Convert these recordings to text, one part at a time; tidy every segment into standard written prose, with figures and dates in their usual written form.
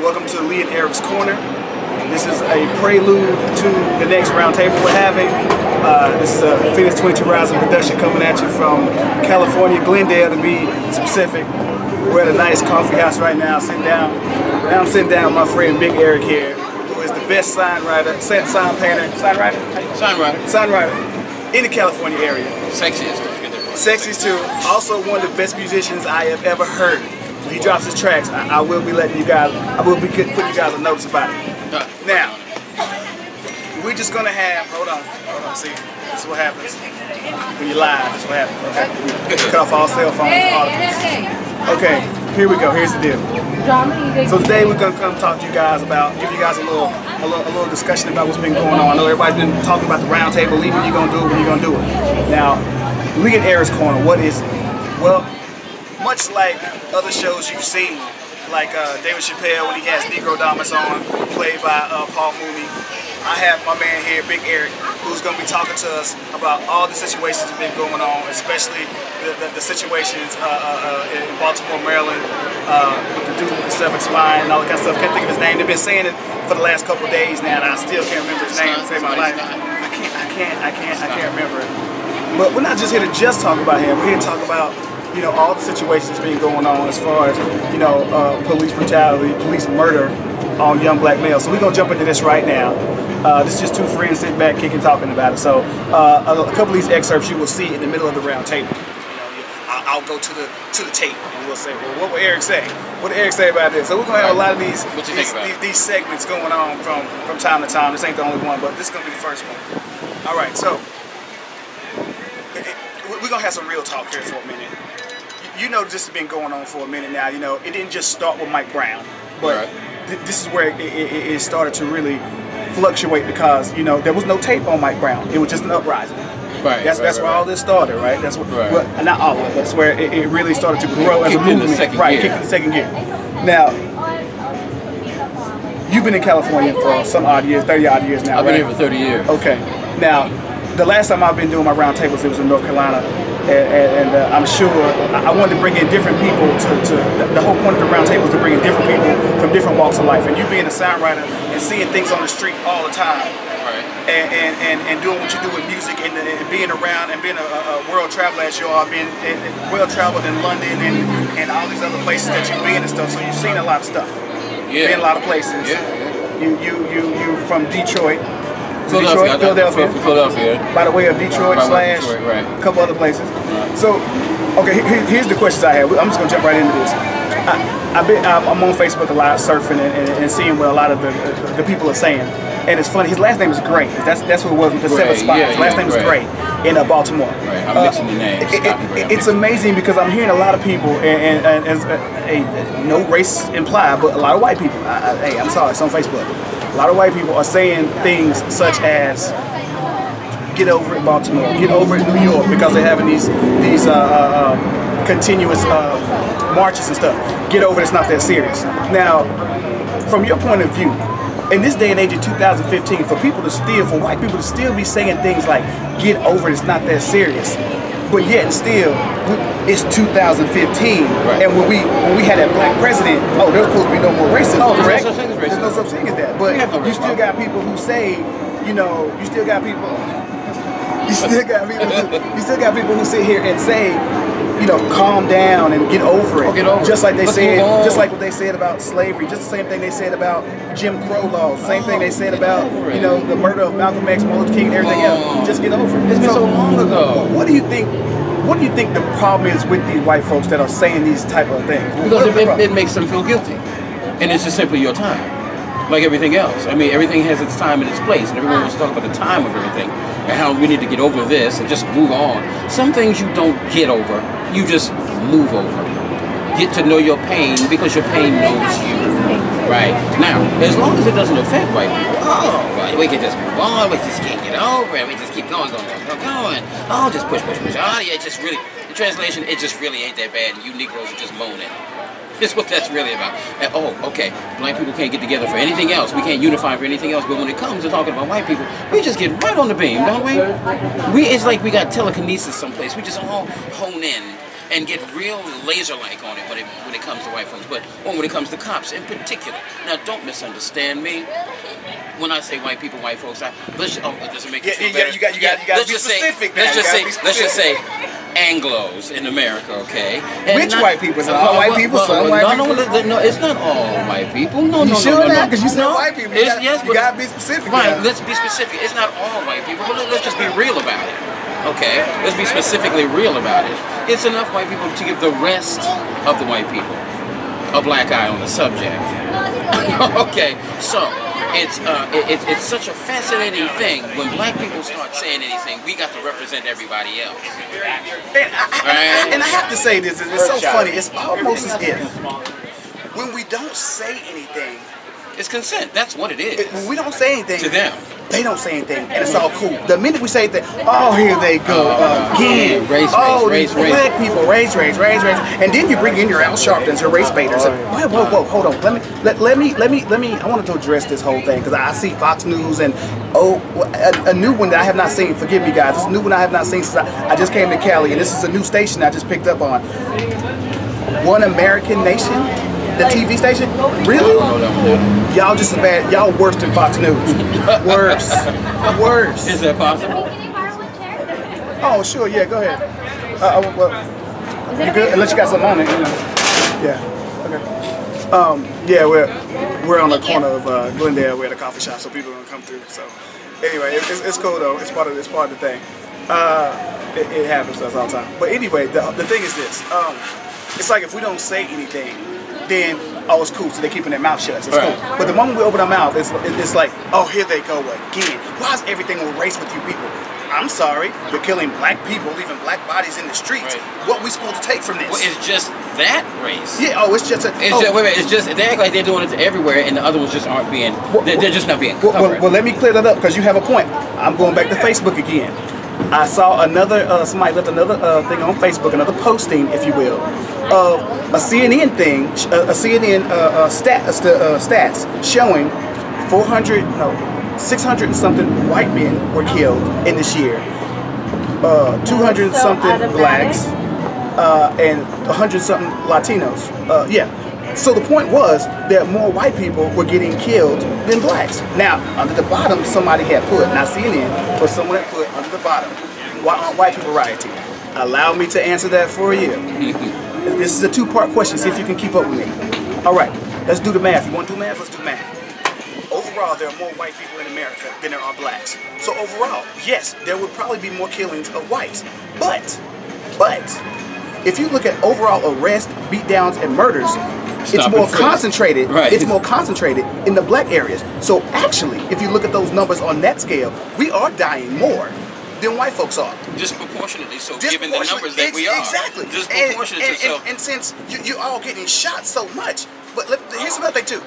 Welcome to Lee and Eric's Corner. This is a prelude to the next roundtable we're having. This is a Phoenix 22 Rising production coming at you from California, Glendale to be specific. We're at a nice coffee house right now, sitting down. Now I'm sitting down with my friend Big Eric here, who is the best sign writer, sign painter, sign writer in the California area. Sexiest. Sexiest too. Also one of the best musicians I have ever heard. When he drops his tracks, I will be letting you guys, I will be putting you guys a notice about it. Now, we're just gonna have, hold on, see, this is what happens when you're live, this is what happens, okay? Cut off all cell phones, articles. Okay, here we go, here's the deal. So today we're gonna come talk to you guys about, give you guys a little discussion about what's been going on. I know everybody's been talking about the round table, Lee, when you're gonna do it, when you're gonna do it. Now, Lee and Eric's Corner, what is it? Well, much like other shows you've seen, like David Chappelle when he has Negro Domus on, played by Paul Mooney, I have my man here, Big Eric, who's going to be talking to us about all the situations that have been going on, especially the situations in Baltimore, Maryland, with the dude with the severed spine and all that kind of stuff. Can't think of his name. They've been saying it for the last couple of days now, and I still can't remember his name to save my life. I can't remember it. But we're not just here to just talk about him. We're here to talk about, you know, all the situations that's been going on as far as, you know, police brutality, police murder on young black males. So we're going to jump into this right now. This is just two friends sitting back, kicking, talking about it. So a couple of these excerpts you will see in the middle of the round table. You know, I'll go to the tape and we'll say, well, what would Eric say? What did Eric say about this? So we're going to have a lot of these segments going on from time to time. This ain't the only one, but this is going to be the first one. All right, so we're going to have some real talk here for a minute. You know this has been going on for a minute now. You know, it didn't just start with Mike Brown, but this is where it started to really fluctuate because, you know, there was no tape on Mike Brown. It was just an uprising. That's where all this started, right? That's what, well, not all of it, that's where it really started to grow as a movement. Kicked in the second gear. Now, you've been in California for some odd years, 30 odd years now, I've been here for 30 years. Okay. Now, the last time I've been doing my round tables, it was in North Carolina, and I'm sure I wanted to bring in different people the whole point of the round table is to bring in different people from different walks of life. And you being a sound writer and seeing things on the street all the time, and doing what you do with music and being around and being a world traveler as you are, being well traveled in London and all these other places that you've been and stuff. So you've seen a lot of stuff. Yeah. Been a lot of places. Yeah. You from Detroit. Philadelphia. By the way of Detroit slash a couple other places. So, okay, here's the questions I have. I'm just gonna jump right into this. I'm on Facebook a lot, surfing and seeing what a lot of the people are saying. And it's funny. His last name is Gray. That's what it was with the seven spots. His last name is Gray in Baltimore. Right. I'm mixing the names. It's amazing because I'm hearing a lot of people, and no race implied, but a lot of white people. Hey, I'm sorry, it's on Facebook. A lot of white people are saying things such as, get over it, Baltimore, get over it, New York, because they're having these continuous marches and stuff. Get over it, it's not that serious. Now, from your point of view, in this day and age of 2015, for white people to still be saying things like, get over it, it's not that serious, but yet and still, it's 2015, and when we had that black president, there's supposed to be no more racism, correct? There's no such thing as that. But you still got people who say, you know, you still got people who sit here and say, you know, calm down and get over it. Just like they said, just like what they said about slavery, just the same thing they said about Jim Crow laws, the same thing they said about, you know, the murder of Malcolm X, Martin Luther King, and everything else. Just get over it. It's been so long ago. What do you think? What do you think the problem is with these white folks that are saying these type of things? Because it makes them feel guilty, and it's just simply your time, like everything else. I mean, everything has its time and its place, and everyone wants to talk about the time of everything and how we need to get over this and just move on. Some things you don't get over, you just move over. Get to know your pain because your pain knows you. Right now, as long as it doesn't affect white people, we can just move on. We just can't get over it. We just keep going. Oh, just push. Oh, yeah, just really. The translation, it just really ain't that bad. And you Negroes are just moaning. That's what that's really about. And, okay, black people can't get together for anything else. We can't unify for anything else. But when it comes to talking about white people, we just get right on the beam, don't we? It's like we got telekinesis someplace. We just all hone in and get real laser-like on it when it comes to white folks, but when it comes to cops in particular. Now, don't misunderstand me. When I say white people, white folks, does it make you feel better? You got to be specific. Let's just say Anglos in America, okay? And which white people? All white people? Some white people? No, it's not all white people. No. Sure not? Because you said white people. You got to be specific. Right, let's be specific. It's not all white people, but let's just be real about it. Okay? Let's be specifically real about it. It's enough white people to give the rest of the white people a black eye on the subject. Okay, so it's such a fascinating thing when black people start saying anything. We got to represent everybody else. And I have to say this. It's so funny. It's almost as if when we don't say anything, it's consent. That's what it is. When we don't say anything to them, they don't say anything, and it's all cool. The minute we say that, oh, here they go again. Race, black people, race. And then you bring in your Al Sharptons, your race baiters. Whoa, hold on. Let me. I wanted to address this whole thing because I see Fox News and a new one that I have not seen. Forgive me, guys. This is a new one I have not seen since I just came to Cali, and this is a new station I just picked up on. One American Nation. The TV station? Really? Y'all just as bad. Y'all worse than Fox News. Worse. Is that possible? Oh, sure. Yeah, go ahead. You good? Unless you got something on it. You know. Yeah. Okay. Yeah, we're on the corner of Glendale. We're at a coffee shop, so people are gonna come through. So, anyway, it's cool though. It's part of the thing. It happens to us all the time. But anyway, the thing is this. It's like if we don't say anything, then it's cool. So they're keeping their mouth shut. So it's cool. But the moment we open our mouth, it's like, oh, here they go again. Why is everything a race with you people? I'm sorry, you're killing black people, leaving black bodies in the streets. What are we supposed to take from this? Well, it's just that race. Yeah. It's just a. It's just they act like they're doing it to everywhere, and the other ones just aren't being. They're just not being covered. Well, let me clear that up because you have a point. I'm going back to Facebook again. I saw another somebody left another thing on Facebook, another posting, if you will, of a CNN thing, a CNN stats showing 600 and something white men were killed in this year, 200 and something blacks, and 100 something Latinos. So the point was that more white people were getting killed than blacks. Now, under the bottom, somebody had put, not CNN, but someone had put under the bottom, why aren't white people rioting? Allow me to answer that for you. This is a two-part question. See if you can keep up with me. All right, let's do the math. You want to do math? Let's do math. Overall, there are more white people in America than there are blacks. So overall, yes, there would probably be more killings of whites. But, if you look at overall arrests, beatdowns, and murders, it's more concentrated. It's more concentrated in the black areas. So actually, if you look at those numbers on that scale, we are dying more than white folks are. Disproportionately so, given the numbers that we are. Exactly. Disproportionately and since you're all getting shot so much, but here's another thing too.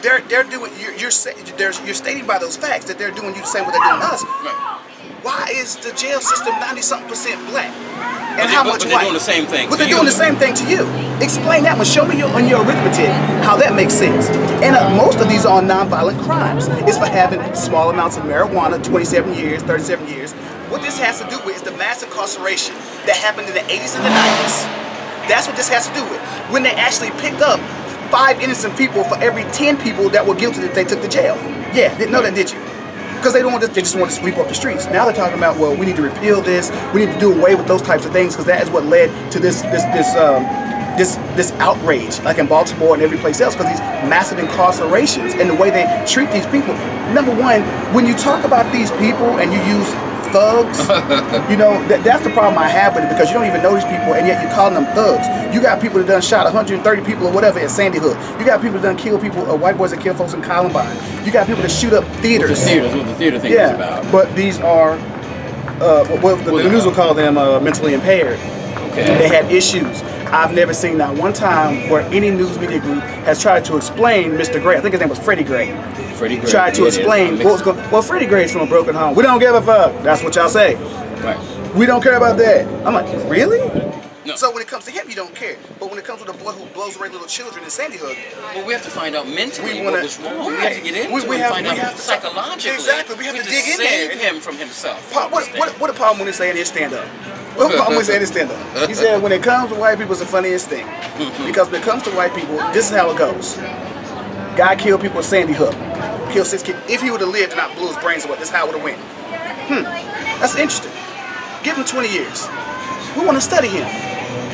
They're doing. You're stating by those facts that they're doing you the same what they're doing to us. Right. Why is the jail system 90-something% black? And but they're doing the same thing. But they're doing the same thing to you. Explain that one. Show me on your arithmetic how that makes sense. And most of these are nonviolent crimes. It's for having small amounts of marijuana, 27 years, 37 years. What this has to do with is the mass incarceration that happened in the 80s and the 90s. That's what this has to do with. When they actually picked up 5 innocent people for every 10 people that were guilty that they took to jail. Yeah, didn't know that, did you? Because they just want to sweep up the streets. Now they're talking about, well, we need to repeal this. We need to do away with those types of things because that is what led to this outrage, like in Baltimore and every place else, because these massive incarcerations and the way they treat these people. Number one, when you talk about these people and you use thugs, you know, that's the problem I have with it, because you don't even know these people and yet you're calling them thugs. You got people that done shot 130 people or whatever at Sandy Hook. You got people that done kill people, white boys that kill folks in Columbine. You got people that shoot up theaters. What the theater thing is about. But these are, the news will call them mentally impaired. Okay. They had issues. I've never seen that one time where any news media group has tried to explain Mr. Gray. I think his name was Freddie Gray. Freddie Gray. Tried to explain what was going on. Well, Freddie Gray's from a broken home. We don't give a fuck. That's what y'all say. Right. We don't care about that. I'm like, really? No. So when it comes to him, you don't care. But when it comes to the boy who blows away little children in Sandy Hook, well, we have to find out mentally what was wrong. We have to get into it and find out psychologically. Exactly. We have to dig in there. Save him from himself. What a problem when they say in his stand-up. Well, I'm going to say this then, though. He said, when it comes to white people, it's the funniest thing. Because when it comes to white people, this is how it goes. Guy killed people with Sandy Hook. Killed 6 kids. If he would have lived and not blew his brains away, this is how it would have went. That's interesting. Give him 20 years. We want to study him.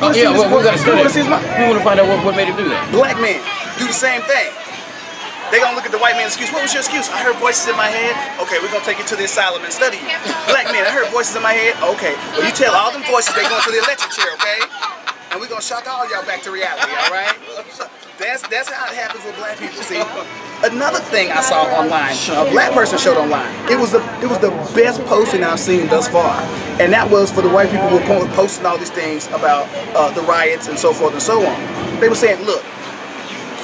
We got to study him. We want to find out what made him do that. Black men do the same thing. They gonna look at the white man's excuse. What was your excuse? I heard voices in my head. Okay, we're gonna take you to the asylum and study you. Black men, I heard voices in my head. Okay, well you tell all them voices they going to the electric chair, okay? And we're gonna shock all y'all back to reality, all right? That's how it happens with black people. See, another thing I saw online, a black person showed online. It was the best posting I've seen thus far, and that was for the white people who were posting all these things about the riots and so forth and so on. They were saying, look.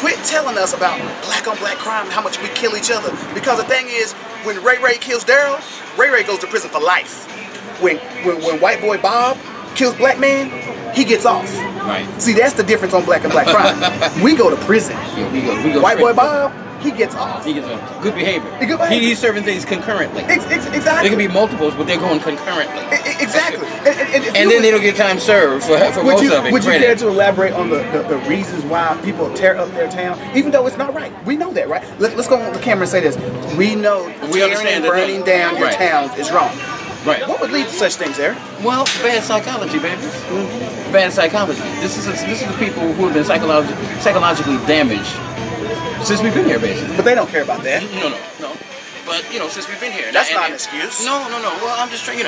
Quit telling us about black-on-black crime and how much we kill each other. Because the thing is, when Ray kills Daryl, Ray goes to prison for life. When white boy Bob kills black man, he gets off. Right. See, that's the difference on black-on-black crime. We go to prison. Yeah, we go white boy Bob, he gets off. He gets off. Good behavior. Good behavior. He's serving things concurrently. Exactly. There can be multiples, but they're going concurrently. Exactly. And then they don't get time served for most of it. Would you care to elaborate on the reasons why people tear up their town, even though it's not right? We know that, right? Let's go on the camera and say this. We know tearing and burning down your towns is wrong. Right. What would lead to such things, Eric? Well, bad psychology, baby. Bad psychology. This is the people who have been psychologically damaged since we've been here, basically. But they don't care about that. No. But since we've been here, that's not an excuse. No. Well, I'm just trying.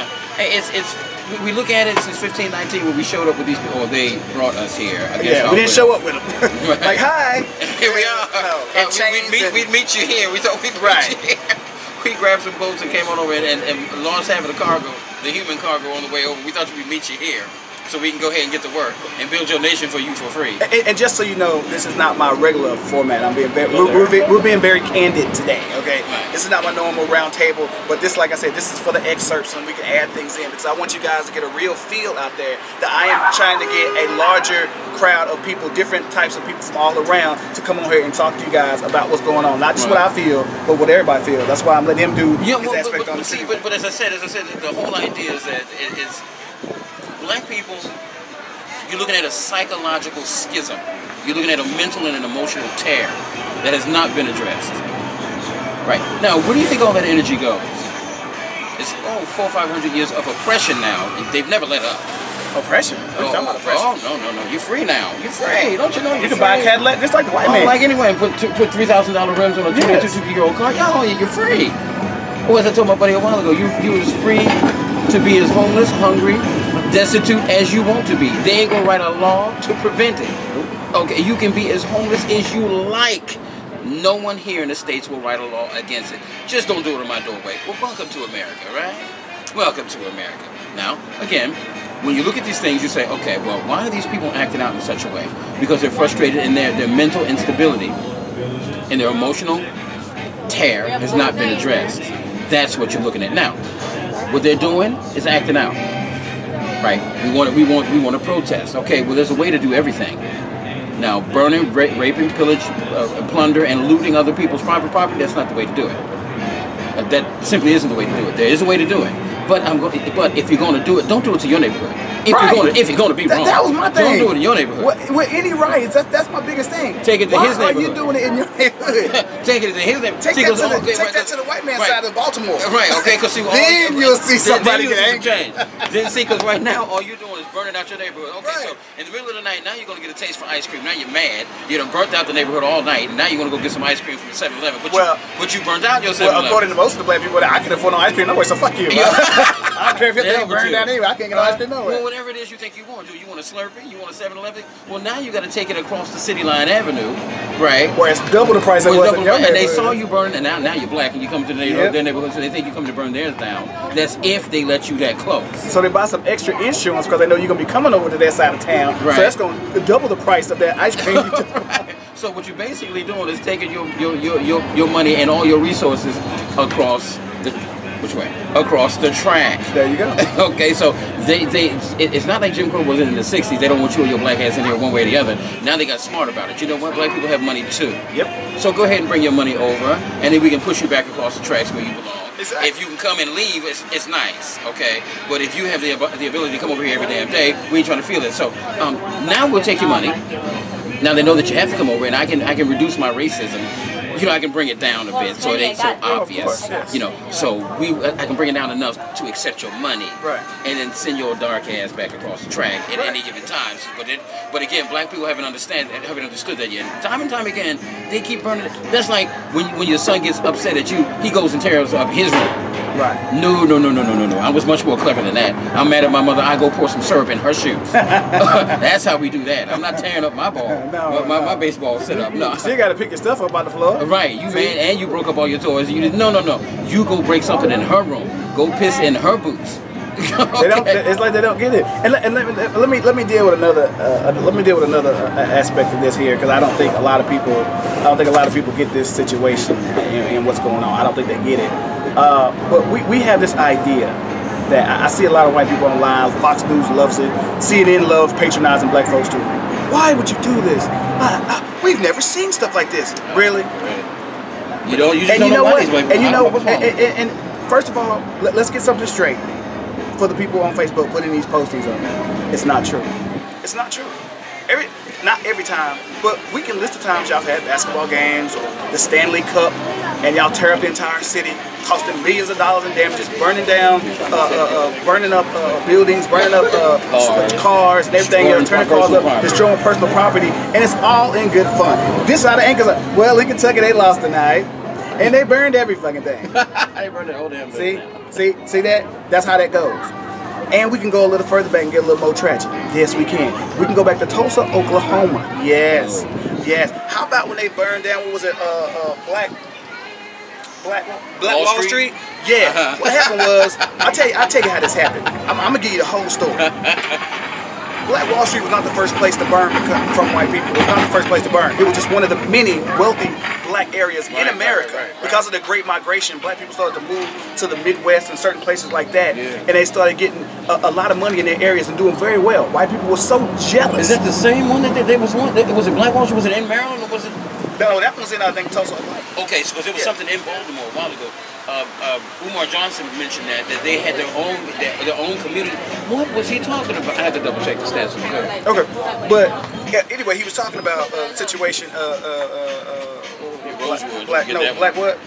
We look at it since 1519 when we showed up with these people. Or they brought us here. Yeah, we didn't show up with them. Like, hi. Here we are. No, we'd meet you here. We thought we'd meet you here. We grabbed some boats and came on over and launched half of the cargo, the human cargo, on the way over. We thought we'd meet you here, so we can go ahead and get to work and build your nation for you for free. And just so you know, this is not my regular format. I'm being we're being very candid today. Okay, this is not my normal round table, but this, like I said, this is for the excerpts, and we can add things in because I want you guys to get a real feel out there that I am trying to get a larger crowd of people, different types of people from all around, to come on here and talk to you guys about what's going on. Not just what I feel, but what everybody feels. That's why I'm letting him do his aspect on the scene. But as I said, the whole idea is that it's black people. You're looking at a psychological schism. You're looking at a mental and an emotional tear that has not been addressed. Right. Now, where do you think all that energy goes? It's 400 or 500 years of oppression now. They've never let up. Oppression? What are you talking about oppression? Oh, no. You're free now. You're free. Don't you know? You can buy a Cadillac just like the white man. Like anyone, put $3,000 rims on a 22-year-old car. You're free. Or as I told my buddy a while ago, you was free to be as homeless, hungry, destitute as you want to be. They ain't gonna write a law to prevent it. Okay, you can be as homeless as you like. No one here in the States will write a law against it. Just don't do it in my doorway. Well, welcome to America, right? Welcome to America. Now, again, when you look at these things, you say, okay, well, why are these people acting out in such a way? Because they're frustrated and their mental instability and their emotional tear has not been addressed. That's what you're looking at. Now, what they're doing is acting out. Right? We want to protest. Okay, well, there's a way to do everything. Now, burning, raping, pillage, plunder, and looting other people's private property, that's not the way to do it. That simply isn't the way to do it. There is a way to do it. But if you're going to do it, don't do it to your neighborhood. If you're going to be wrong, that was my thing. Don't do it in your neighborhood. With any riots, that's my biggest thing. Take it to his neighborhood. Why are you doing it in your neighborhood? Take it to his neighborhood. Take that to the white man's side of Baltimore. Right. Okay. Because then you'll see somebody get angry. Then see, because right now all you're doing is burning out your neighborhood. Okay. So in the middle of the night, now you're going to get a taste for ice cream. Now you're mad. You done burnt out the neighborhood all night, and now you're going to go get some ice cream from the 7-Eleven. But you burnt out your 7-Eleven. Well, according to most of the black people, I can afford no ice cream nowhere. So fuck you. I don't care if your thing burned down anyway. I can't get no ice cream nowhere. Well, whatever it is you think you want. Do you want a Slurpee? You want a 7-Eleven? Well, now you got to take it across the City Line Avenue, right? Where it's double the price it was in your neighborhood. And they saw you burn, and now you're black, and you come to their neighborhood, so they think you come to burn theirs down. That's if they let you that close. So they buy some extra insurance because they know you're going to be coming over to their side of town. Right. So that's going to double the price of that ice cream. Right. So what you're basically doing is taking your money and all your resources across across the track. There you go. Okay, so it's not like Jim Crow was in the 60s. They don't want you or your black ass in here one way or the other. Now they got smart about it. You know what? Black people have money too. Yep. So go ahead and bring your money over, and then we can push you back across the tracks where you belong. Exactly. If you can come and leave, it's nice, okay? But if you have the ability to come over here every damn day, we ain't trying to feel it. So now we'll take your money. Now they know that you have to come over, and I can reduce my racism. You know, I can bring it down a bit so it ain't so obvious. Course, yes. You know, so I can bring it down enough to accept your money, right? And then send your dark ass back across the track at any given time. But again, black people haven't understood that yet. Time and time again, they keep burning it. That's like when your son gets upset at you, he goes and tears up his room. Right. No. I was much more clever than that. I'm mad at my mother. I go pour some syrup in her shoes. That's how we do that. I'm not tearing up my ball. My baseball set up. No. So you got to pick your stuff up out the floor. Right. You mad and you broke up all your toys. You did no. You go break something in her room. Go piss in her boots. Okay. They don't. It's like they don't get it. And let me deal with another. Aspect of this here, because I don't think a lot of people get this situation and what's going on. I don't think they get it. But we have this idea that I see a lot of white people online. Fox News loves it. CNN loves patronizing black folks too. Why would you do this? We've never seen stuff like this. Really? You just don't know why these white people. And first of all, let's get something straight. For the people on Facebook putting these postings on there, it's not true. It's not true. Not every time, but we can list the times y'all have had basketball games or the Stanley Cup, and y'all tear up the entire city, costing millions of dollars in damages, burning down, burning up buildings, burning up cars and everything, turning cars up, destroying personal property, and it's all in good fun. This side of the anchor's like, well, in Kentucky they lost tonight, and they burned every fucking thing. They burned the whole damn thing. See that? That's how that goes. And we can go a little further back and get a little more tragic. Yes, we can. We can go back to Tulsa, Oklahoma. Yes. How about when they burned down, what was it, Black Wall Street? Yeah. What happened was, I'll tell you how this happened. I'm gonna give you the whole story. Black Wall Street was not the first place to burn from white people. It was not the first place to burn. It was just one of the many wealthy black areas in America. Right. Because of the Great Migration, black people started to move to the Midwest and certain places like that, and they started getting a lot of money in their areas and doing very well. White people were so jealous. Is that the same one that they was one? Was it Black Wall Street? Was it in Maryland or was it? No, that was in, I think, Tulsa. Okay, so because there was something in Baltimore a while ago. Umar Johnson mentioned that they had their own community. What was he talking about? I had to double check the stats. Okay, but anyway, he was talking about the situation. Black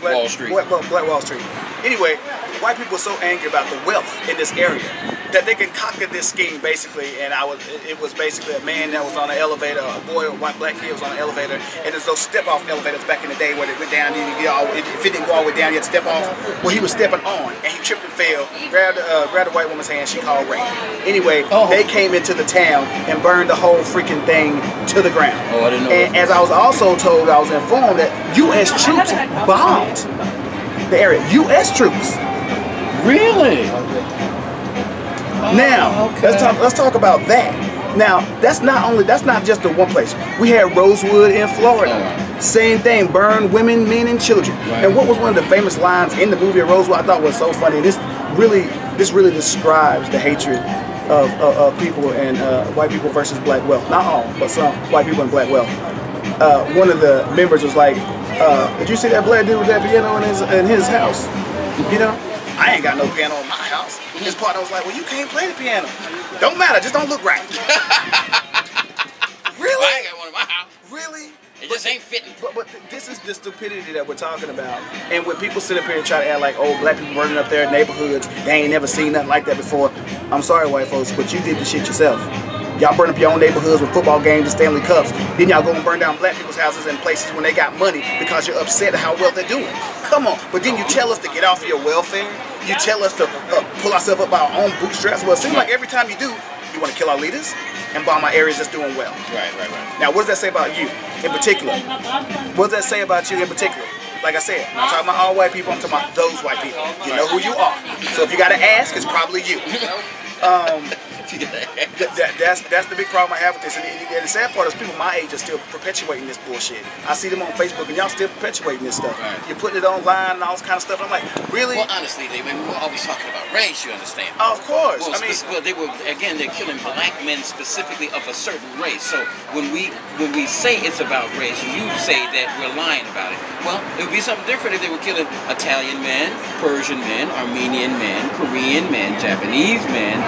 Wall Street. Black Wall Street. Anyway, white people were so angry about the wealth in this area that they concocted this scheme basically, and it was basically a man that was on an elevator, a boy, a white black kid was on an elevator, and there's those step-off elevators back in the day where they went down, if it didn't go all the way down, you had to step off. Well, he was stepping on, and he tripped and fell, grabbed a white woman's hand, she called rape. Anyway, they came into the town and burned the whole freaking thing to the ground. Oh, I didn't know. And as I was also told, I was informed that U.S. troops bombed the area. U.S. troops. Really? Now, let's talk about that. Now, that's not just the one place. We had Rosewood in Florida. Same thing, burned women, men, and children. Right. And what was one of the famous lines in the movie Rosewood I thought was so funny. This really describes the hatred of people and white people versus black wealth. Not all, but some white people and black wealth. One of the members was like, "Did you see that black dude with that piano in his house? You know, I ain't got no piano in my house." His partner was like, "Well, you can't play the piano. Don't matter, just don't look right." Really? I ain't got one in my house. Really? It just ain't fitting. But this is the stupidity that we're talking about. And when people sit up here and try to act like, oh, black people burning up their neighborhoods, they ain't never seen nothing like that before. I'm sorry, white folks, but you did the shit yourself. Y'all burn up your own neighborhoods with football games and Stanley Cups. Then y'all go and burn down black people's houses in places when they got money because you're upset at how well they're doing. Come on. But then you tell us to get off of your welfare. You tell us to pull ourselves up by our own bootstraps. Well, it seems like every time you do, you want to kill our leaders and bomb our areas that's doing well. Right. Now, what does that say about you in particular? What does that say about you in particular? Like I said, I'm not talking about all white people, I'm talking about those white people. You know who you are. So if you got to ask, it's probably you. That's the big problem I have with this. And the sad part is people my age are still perpetuating this bullshit. I see them on Facebook and y'all still perpetuating this stuff. Right. You're putting it online and all this kind of stuff. I'm like, really? Well, honestly, we were always talking about race, you understand? Of course. Well, I mean, they're killing black men specifically of a certain race. So when we say it's about race, you say that we're lying about it. Well, it would be something different if they were killing Italian men, Persian men, Armenian men, Korean men, Japanese men,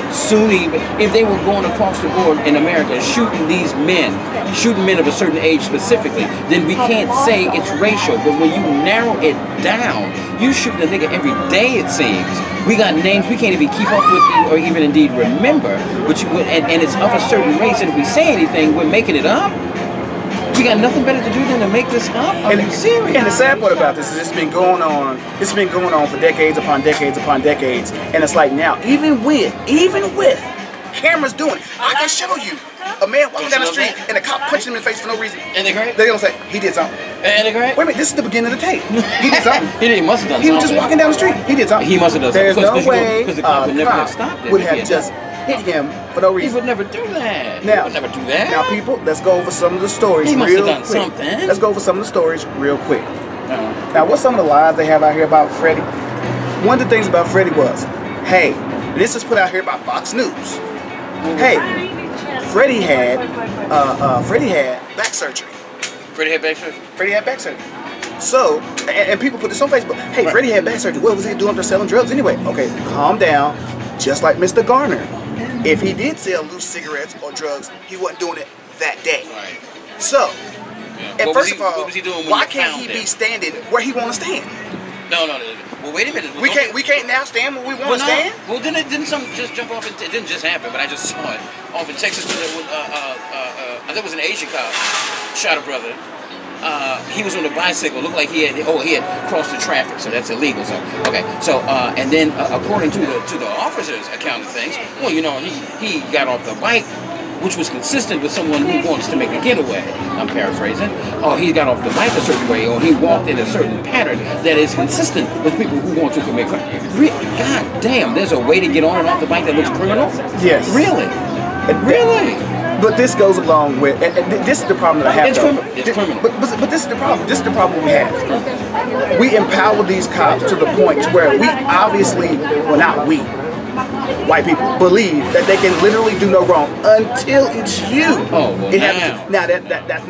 Sunni. If they were going across the board in America shooting men of a certain age specifically, then we can't say it's racial. But when you narrow it down, you shoot a nigga every day, it seems. We got names we can't even keep up with or even indeed remember. And it's of a certain race, and if we say anything, we're making it up. We got nothing better to do than to make this up. Are you serious? And the sad part about this is it's been going on for decades upon decades upon decades. And it's like now, even with cameras doing it, I can show you a man walking down the street and a cop punching him in the face for no reason. And they're great? They're gonna say, he did something. And they're great? Wait a minute, this is the beginning of the tape. He did something. He must have done something. He was just walking down the street. He did something. He must have done something. something. There's no way because the cop would never have stopped it. Would have just hit him for no reason. He would never do that. Now, he would never do that. Now, people, let's go over some of the stories he must real have done quick. something. Let's go over some of the stories real quick. Now, what's some of the lies they have out here about Freddie? One of the things about Freddie was, hey, this is put out here by Fox News. Hey, Freddie had back surgery. Freddie had back surgery? Freddie had back surgery. So, and people put this on Facebook. Hey, right. Freddie had back surgery. What was he doing after selling drugs anyway? Okay, calm down. Just like Mr. Garner. If he did sell loose cigarettes or drugs, he wasn't doing it that day. Right. So, and first of all, what was he doing when why can't he be standing where he want to stand? No. Well, wait a minute. We can't now stand where we want to stand? Well, didn't something just jump off? It didn't just happen, but I just saw it off in Texas. I think it was an Asian cop shot a brother. He was on a bicycle. Looked like he had crossed the traffic, so that's illegal. So okay. So and then according to the officer's account of things, well, you know, he got off the bike, which was consistent with someone who wants to make a getaway. I'm paraphrasing. Or he got off the bike a certain way, or he walked in a certain pattern that is consistent with people who want to commit crime. God damn, there's a way to get on and off the bike that looks criminal? Yes. Really? Really? But this goes along with, and this is the problem that I have. It's criminal. But this is the problem. This is the problem we have. We empower these cops to the point to where we obviously, well, not we, white people, believe that they can literally do no wrong until it's you. Oh, well, it happens to, now that's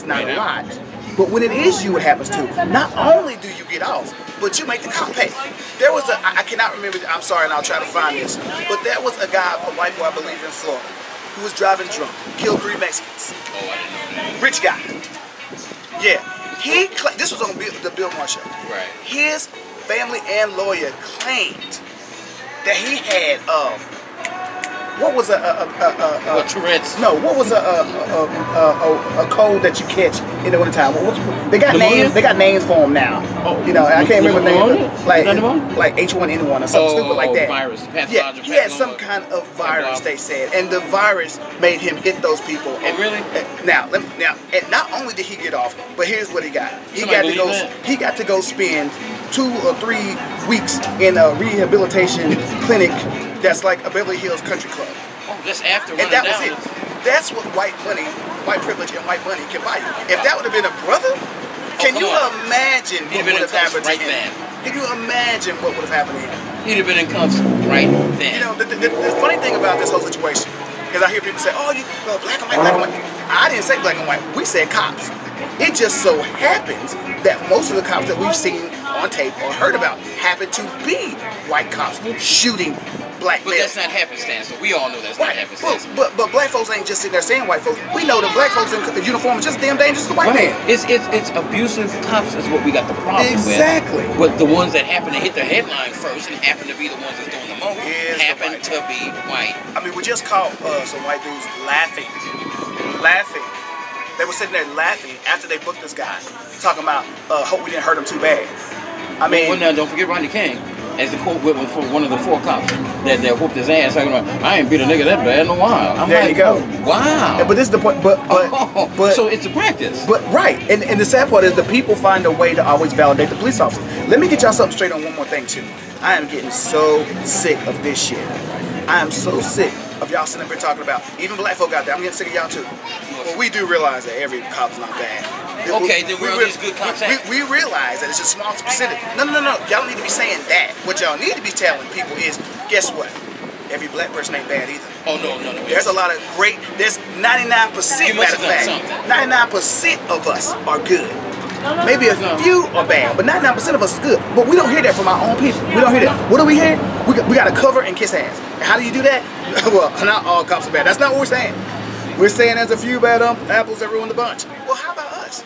not a lot. But when it is you, it happens too. Not only do you get off, but you make the cop pay. There was I cannot remember. I'm sorry, and I'll try to find this. But there was a guy, a white boy, I believe, in Florida, who was driving drunk, killed 3 Mexicans. Oh, I didn't know that. Rich guy. Yeah. This was on the Bill Maher show. Right. His family and lawyer claimed that he had what was Tourette's? No, what was a cold that you catch in the wintertime? They got names. They got names for them now. Oh, you know, I can't remember the name. Like H1N1 or something stupid like that. Virus. Yeah, he had some kind of virus. They said, and the virus made him hit those people. Oh, really? Now, and not only did he get off, but here's what he got. He got to go spend 2 or 3 weeks in a rehabilitation clinic that's like a Beverly Hills country club. Oh, that's after running down. And that was it. That's what white money, white privilege, and white money can buy you. If that would have been a brother, can you imagine what would have happened to him? Can you imagine what would have happened to him? He'd have been in cuffs right then. You know, the funny thing about this whole situation is I hear people say, oh, black and white, black and white. I didn't say black and white. We said cops. It just so happens that most of the cops that we've seen on tape or heard about happen to be white cops shooting black men. But that's not happenstance. So we all know that's not happenstance. But black folks ain't just sitting there saying white folks. We know that black folks in uniform is just damn dangerous to white men. It's abusive cops is what we got the problem with. Exactly. But the ones that happen to hit the headline first and happen to be the ones that's doing the most happen to be white. I mean, we just caught some white dudes laughing. They were sitting there laughing after they booked this guy, talking about, hope we didn't hurt him too bad. I mean, well, now don't forget Rodney King, as the quote with one of the 4 cops that whooped his ass. Talking about, I ain't beat a nigga that bad in a while. I'm there like, you go. Oh, wow. But this is the point. But so it's a practice. But right, and the sad part is the people find a way to always validate the police officers. Let me get y'all something straight on one more thing too. I am getting so sick of this shit. I am so sick of y'all sitting up here talking about, even black folk out there, I'm getting sick of y'all too. Well, we do realize that every cop's not bad. Okay, then where are these good cops at? We realize that it's a small percentage. No. Y'all don't need to be saying that. What y'all need to be telling people is, guess what? Every black person ain't bad either. Oh, no. There's a lot of great, there's 99%, matter of fact, 99% of us are good. Maybe a few are bad, but 99% of us is good. But we don't hear that from our own people. We don't hear that. What do we hear? We got to cover and kiss ass. And how do you do that? Well, not all cops are bad. That's not what we're saying. We're saying there's a few bad apples that ruin the bunch. Well, how about us?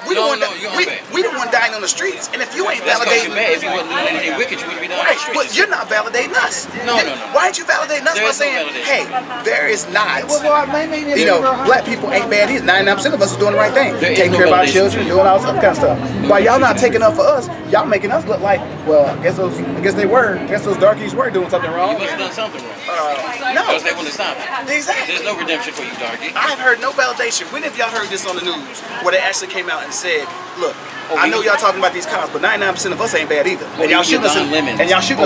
We the one dying on the streets, and if you ain't validating, if you wasn't doing anything wicked, you wouldn't be down on the streets. But you're not validating us. No. Why aren't you validating us by saying, hey, there is not. You know, black people ain't bad either. 99% of us is doing the right thing, taking care of our children, doing all this other kind of stuff. While y'all not taking up for us, y'all making us look like, well, I guess those darkies were doing something wrong. You must have done something wrong. No, because they want to stop it. Exactly. There's no redemption for you, darkie. I've heard no validation. When have y'all heard this on the news where they actually came out and said, look, I know y'all talking about these cops, but 99% of us ain't bad either. And y'all shooting us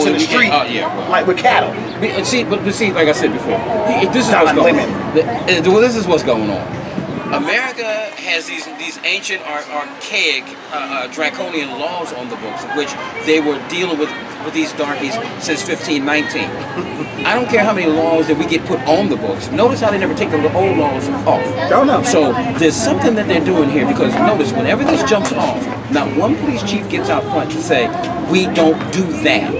in the street like with cattle. See, like I said before, this is what's going on. This is what's going on. America has these ancient, archaic, draconian laws on the books, of which they were dealing with these darkies since 1519. I don't care how many laws that we get put on the books. Notice how they never take the old laws off. Don't know. So there's something that they're doing here, because notice whenever this jumps off, not one police chief gets out front to say, we don't do that.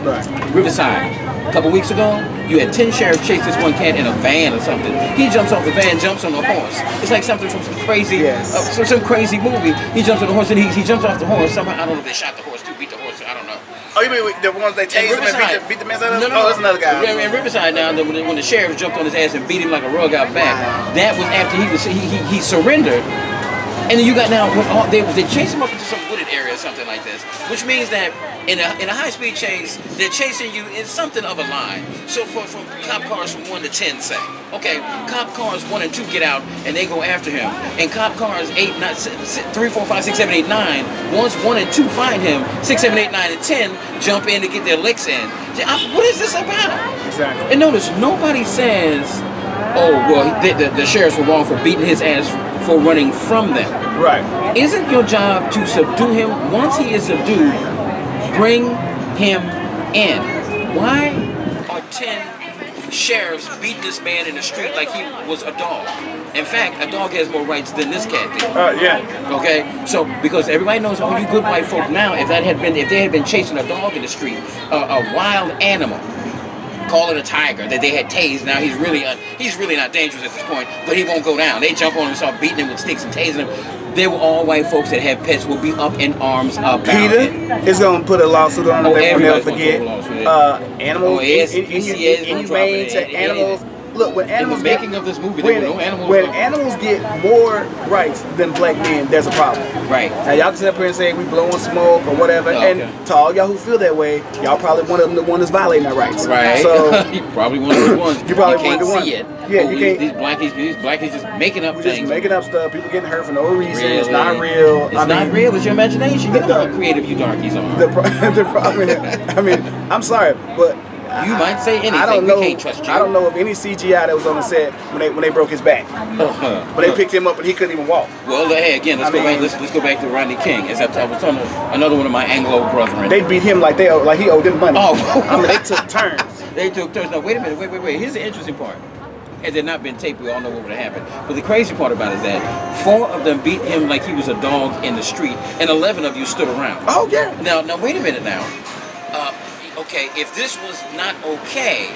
Right. Riverside, a couple weeks ago, you had 10 sheriffs chase this one cat in a van or something. He jumps off the van, jumps on the horse. It's like something from some crazy, some crazy movie. He jumps on the horse and he jumps off the horse. Somehow, I don't know if they shot the horse too, beat the horse. I don't know. Oh, you mean the ones they tased him and beat the man out of him? No. Oh, that's another guy. In Riverside now, when the sheriff jumped on his ass and beat him like a rug out back, that was after he surrendered. And then you got now, they chase him up into some wooded area or something like this, which means that in a high-speed chase, they're chasing you in something of a line. So from cop cars from 1 to 10, say, okay, cop cars 1 and 2 get out and they go after him, and cop cars 3, 4, 5, 6, 7, 8, 9. Once 1 and 2 find him, 6, 7, 8, 9, and 10 jump in to get their licks in. What is this about? Exactly. And notice nobody says, oh well, the sheriffs were wrong for beating his ass for running from them. Right. Isn't your job to subdue him? Once he is subdued, bring him in. Why are 10 sheriffs beating this man in the street like he was a dog? In fact, a dog has more rights than this cat did. Yeah. Okay, so because everybody knows, oh, you good white folk now. If they had been chasing a dog in the street, a wild animal, call it a tiger that they had tased. Now he's really not dangerous at this point, but he won't go down. They jump on him and start beating him with sticks and tasing him. They were all white folks that have pets will be up in arms about Peter is going to put a lawsuit on them. They will forget. Animals, inhumane to animals. Look, when animals making of this movie, there were no animals. When animals get more rights than black men, there's a problem. Right. Now y'all can sit up here and say we blowing smoke or whatever, and to all y'all who feel that way, y'all probably one of them the one that's violating our rights. Right. So you probably one of the ones. You probably can't one of the see ones. it. Yeah, oh, you can't. These blackies just making up things. Just making up stuff. People getting hurt for no reason. Really? It's not real. It's not real. It's your imagination. You know how creative you darkies are. The problem is, I mean, I'm sorry, but. You might say anything. I don't know. We can't trust you. I don't know of any CGI that was on the set when they broke his back. But they picked him up and he couldn't even walk. Well, hey, again, let's go back to Rodney King. As I was telling another one of my Anglo brethren. They beat him like he owed them money. Oh, I mean, they took turns. They took turns. Now wait a minute. Wait. Here's the interesting part. Had there not been taped, we all know what would have happened. But the crazy part about it is that 4 of them beat him like he was a dog in the street, and 11 of you stood around. Oh yeah. Now wait a minute now. Okay, if this was not okay,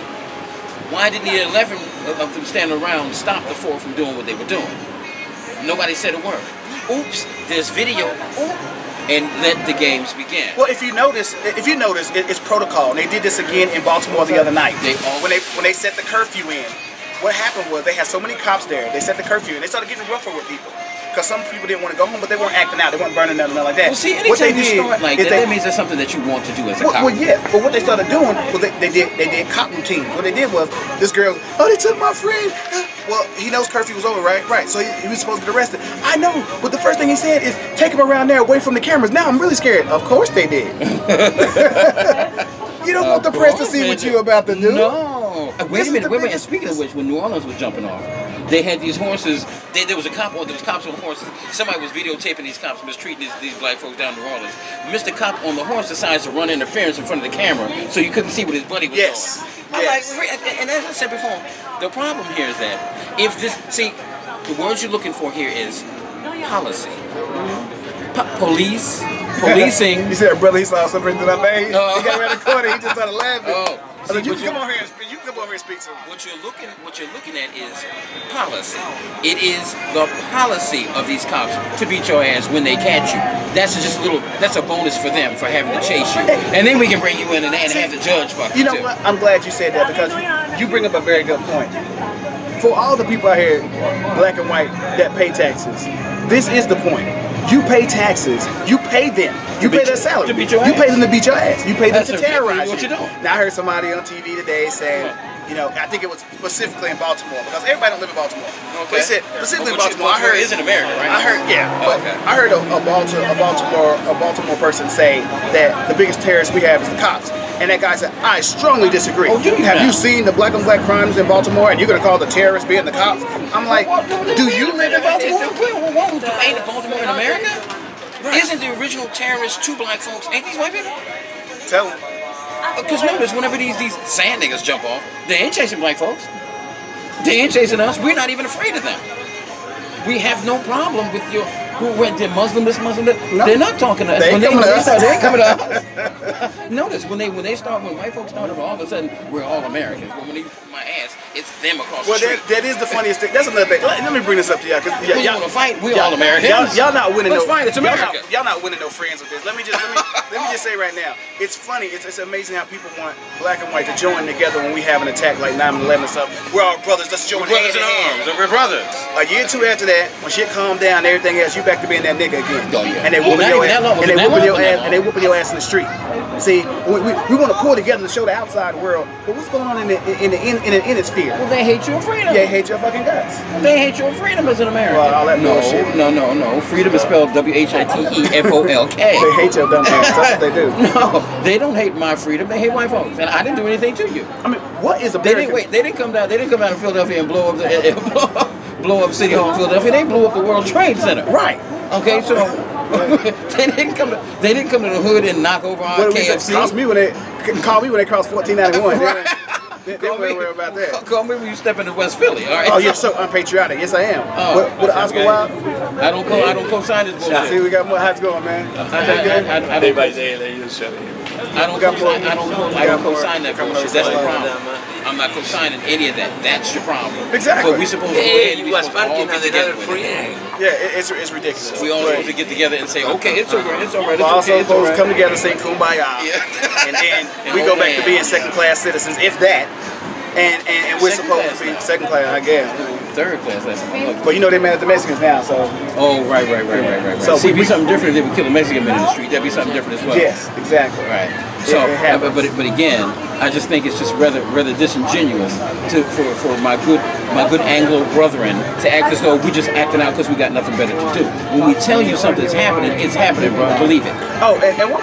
why didn't the 11 of them stand around stop the 4 from doing what they were doing? Nobody said a word. Oops, there's video. Oops. And let the games begin. Well, if you notice, it's protocol. And they did this again in Baltimore the other night. When they set the curfew in, what happened was they had so many cops there. They set the curfew and they started getting rougher with people. Because some people didn't want to go home, but they weren't acting out. They weren't burning nothing like that. Well, see, anytime you start like that means that's something that you want to do as a cop. Well, yeah. But what they started doing was they did cop routines. What they did was this girl, oh, they took my friend. Well, he knows curfew was over, right? Right. So he was supposed to get arrested. I know. But the first thing he said is take him around there away from the cameras. Now I'm really scared. Of course they did. You don't want the press to see what you're about to do. No. Wait a minute. And speaking of which, when New Orleans was jumping off, they had these horses. There was cops on horses. Somebody was videotaping these cops mistreating these black folks down in New Orleans. Mr. Cop on the horse decides to run interference in front of the camera, so you couldn't see what his buddy was doing. I'm like, and as I said before, the problem here is that if this, see, the words you're looking for here is policy, policing. You said, brother, he saw something that I made. He got around the corner. He just started laughing. I said, you can come over here and speak. You can come over here and speak to him. What you're looking at is policy. It is the policy of these cops to beat your ass when they catch you. That's just that's a bonus for them for having to chase you. And then we can bring you in and have the judge fuck you. You know what? I'm glad you said that because you bring up a very good point. For all the people out here, black and white, that pay taxes, this is the point. You pay taxes. You pay them. You pay their salary. To beat your ass. You pay them to beat your ass. You pay them to terrorize what you. You're doing. Now I heard somebody on TV today say, you know, I think it was specifically in Baltimore because everybody don't live in Baltimore. Okay. They said specifically in Baltimore. I heard is in America, right? I heard, but I heard a Baltimore person say that the biggest terrorists we have is the cops. And that guy said, I strongly disagree. Have you seen the black on black crimes in Baltimore and you're going to call the terrorists being the cops? I'm like, do you live in Baltimore? Ain't Baltimore in America? Right. Isn't the original terrorists two black folks? Ain't these white people? Tell them. Because notice, whenever these sand niggas jump off, they ain't chasing black folks. They ain't chasing us. We're not even afraid of them. We have no problem with your... Who went to Muslim? No. They're not talking to us. They ain't coming to us. Notice when white folks started, all of a sudden we're all Americans. But when they put my ass, it's them across the street. That is the funniest thing. That's another thing. Let me bring this up to y'all. Y'all want to fight? We're all Americans. Y'all not winning. Let's fight. It's America. Y'all not winning no friends with this. Let me just say right now. It's funny. It's amazing how people want black and white to join together when we have an attack like 9/11 and stuff. We're all brothers. Let's join brothers in arms. We're brothers. A year or two after that, when shit calmed down, everything else, you back to being that nigga again. Oh, yeah. And they whooping your ass. And they whooping your ass in the street. See, we want to pull together to show the outside world, but what's going on in the inner sphere? Well, they hate your freedom. They hate your fucking guts. They hate your freedom as an American. Well, all that bullshit. No. Freedom is spelled WHITEFOLK. They hate your dumb ass. That's what they do. No, they don't hate my freedom. They hate white folks, and I didn't do anything to you. I mean, what is America? They didn't come down to Philadelphia and blow up City Hall in Philadelphia. They blew up the World Trade Center. Right. Okay, so they didn't come to the hood and knock over our KFC. Call me when they cross 1491. They don't worry about that. Call me when you step into West Philly. All right. Oh, you're so unpatriotic. Yes, I am. With Oscar Wilde? I don't co-sign this bullshit. See, we got more. How's it going, man? Day by day, they use shit. I don't co-sign that bullshit. That's the problem. I'm not co-signing any of that. That's your problem. Exactly. But we supposed to go ahead and we supposed to all get together with it. Yeah, it's ridiculous. We all supposed to get together and say, okay, it's all right, it's all right. We're also supposed to come together, sing Kumbaya, and then we go back to being second-class citizens, if that. And we're supposed to be second class, I guess. Third class, that's what. But you know they mad at the Mexicans now, so. Oh, right. So see, it'd be something different if they would kill a Mexican man in the street. That'd be something different as well. Yes, exactly. Right. So, but again, I just think it's just rather disingenuous for my good Anglo brethren to act as though we just acting out because we got nothing better to do. When we tell you something's happening, it's happening, bro. Believe it. Oh, and one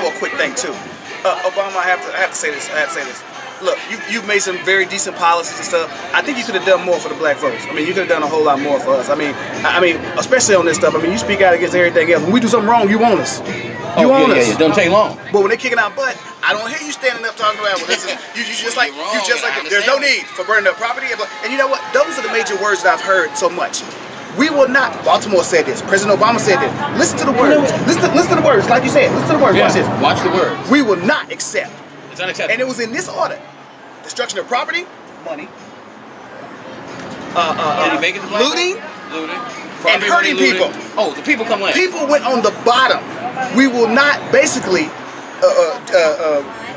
more quick thing too. Obama, I have to say this. Look, you've made some very decent policies and stuff. I think you could have done more for the black folks. I mean, you could have done a whole lot more for us. I mean, especially on this stuff. I mean, you speak out against everything else. When we do something wrong, you want us. You want us. Yeah, don't take long. But when they're kicking out butt, I don't hear you standing up talking about, well, this is, you just like there's no need for burning up property. And you know what? Those are the major words that I've heard so much. We will not. Baltimore said this. President Obama said this. Listen to the words. Listen to the words. Like you said. Listen to the words. Yeah, watch this. Watch the words. We will not accept. It's unacceptable. And it was in this order. Destruction of property, money, Did he make it to looting, and hurting people. Oh, the people come last. People went on the bottom. We will not basically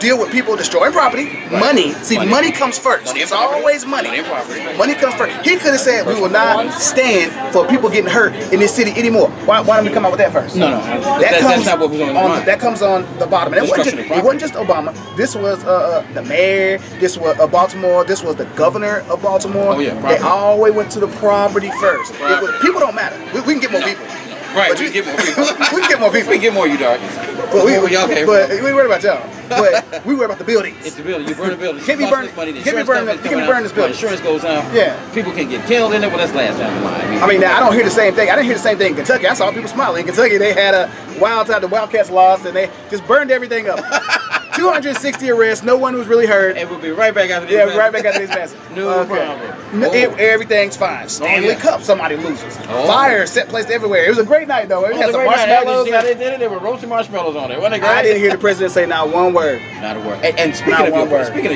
deal with people destroying property. Right. Money. See, money comes first. It's always money. Money comes first. He could have said we will not stand for people getting hurt in this city anymore. Why don't we come out with that first? No. That's not what was on his mind. That comes on the bottom. And it wasn't just Obama. This was the mayor. This was Baltimore. This was the governor of Baltimore. Oh yeah. They always went to the property first. People don't matter. We can get more people. Right. We can get more people. We can get more people. We can get more you darkies. But we worry about y'all. But we worry about the buildings. It's the building. You burn the building. Can't be burning. Can't be burning this building. Insurance goes out. Yeah. People can get killed in it. Well, that's last time in line. I mean, now, I don't hear the same thing. I didn't hear the same thing in Kentucky. I saw people smiling. In Kentucky, they had a wild time. The Wildcats lost, and they just burned everything up. 260 arrests. No one was really hurt. And we'll be right back after this. Yeah, right back after these matches. No problem. No, everything's fine. Stanley Cup, somebody loses. Oh. Fire set placed everywhere. It was a great night, though. We had some marshmallows. They did it. There were roasted marshmallows on it. Wasn't it great? I didn't hear the president say not one word. Not a word. And speaking of